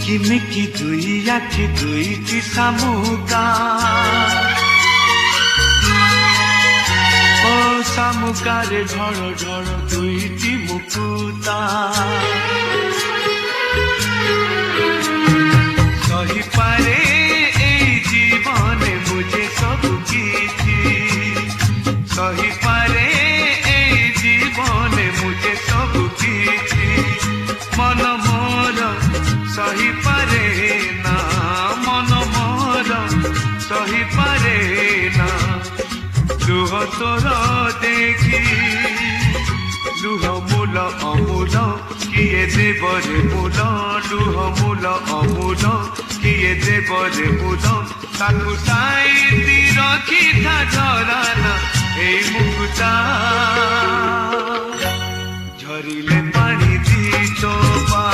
किमिकी दुई आखि दुईटी शामुका ओ शामुकारे ढळ ढळ दुईटी मुकुता सही पारे ए जीवने मुझे सब किछि सही पारे ए जीवने मुझे सब किछि मन मोर सही पारे ना मन मोर सही पारे ना लुह तोर देखी लुह मूल अमूल किए देव रे मूल लुह मूल अमूल किए देव रे मूल ताकू साइती रखी था झराना ए मुकुता झरिले पानी दी चोपा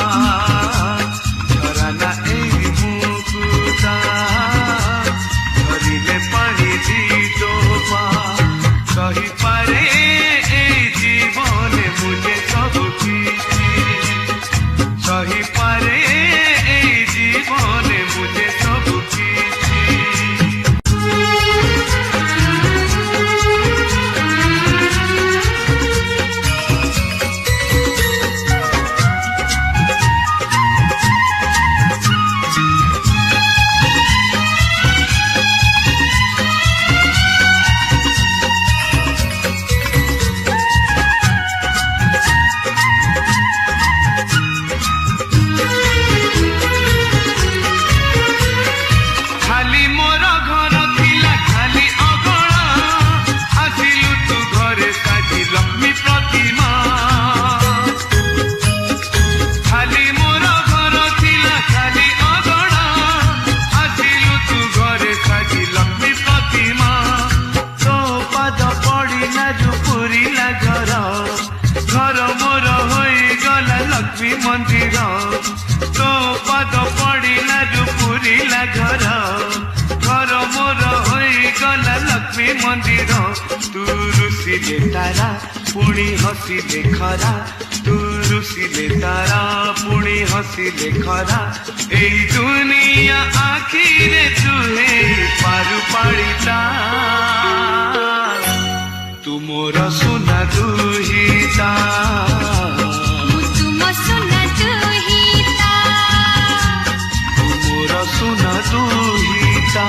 झराना ए मुकुता झरिले पानी दी चोपा सही पारे ए जीवन मुझे सब किछि सही पारे ए जीवन मुझे सब किछि मंदिर तो पद पड़ा जो पुरीला घर घर मोर हो गला लक्ष्मी मंदिर तू रुषिले तारा पुणी हसिले खरा तू रुषिले तारा पुणी हसिले खरा ए दुनिया आखिरे तुहे पारु पाड़ीता तू मोर सुना दुहिता सुना दुहिता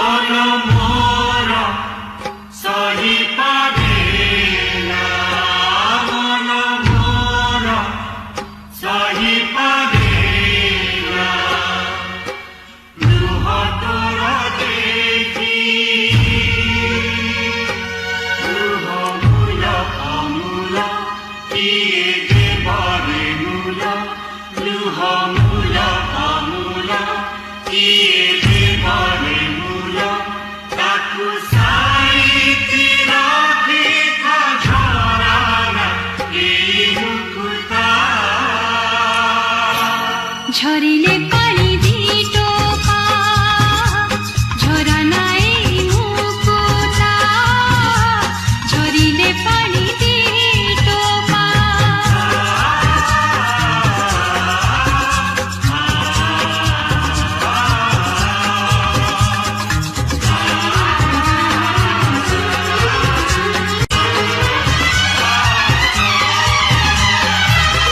मन मोर सही पारेना मन मोर सही पारेना लुह तोर देखी लुह मूल अमूल किए देवरे मूल लुह मूल अमूल किए देवरे मूल ताकू साईती रखिथा झराना एई मुकुता झरिले पानी दी टोपा झरा नाई मुकुता झरिले पानी दी टोपा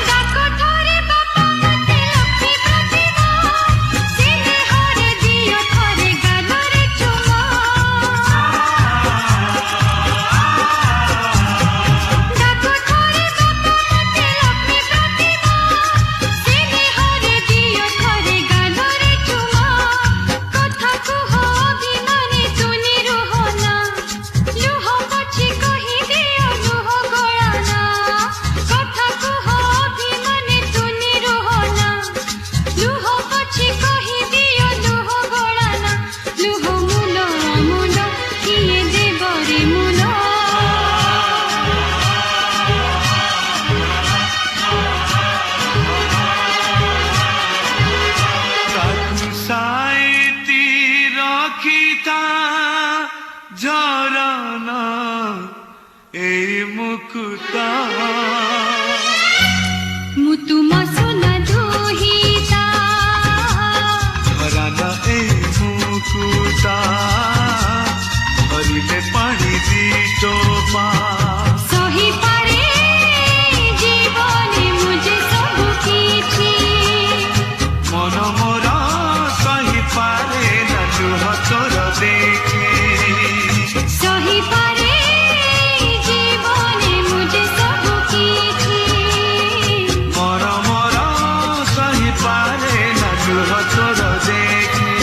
डाको थोरे बापा मते लक्ष्मी प्रतिभा सिने हरे दियो थोरे गालोरे चुमा डाको थोरे बापा मते लक्ष्मी प्रतिभा सिने हरे दियो थोरे गालोरे चुमा कथा कुह अभिमाने तुनी रुहना लुह पछी कहि दियो लुह गळाना कथा कुह अभिमाने तुनी रुहना लुह पछी कहि दियो लुह गळाना लुह मूल अमूल किए देवरे मूल ताकू साईती रखिथा झराना एई मुकुता मुतुमा सोना दुहिता झराना एई मुकुता झरिले पानी दी टोपा सही पारे जीवने मुझे सब किछि मन मोर सही पारे ना लुह तोर देखी सही पारे जीवने मुझे सब किछि मन मोर सही पारे ना लुह तोर देखी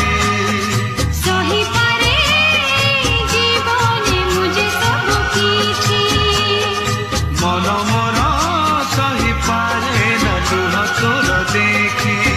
सही पारे जीवने मुझे सब किछि मन मोर सही पारे ना लुह तोर देखी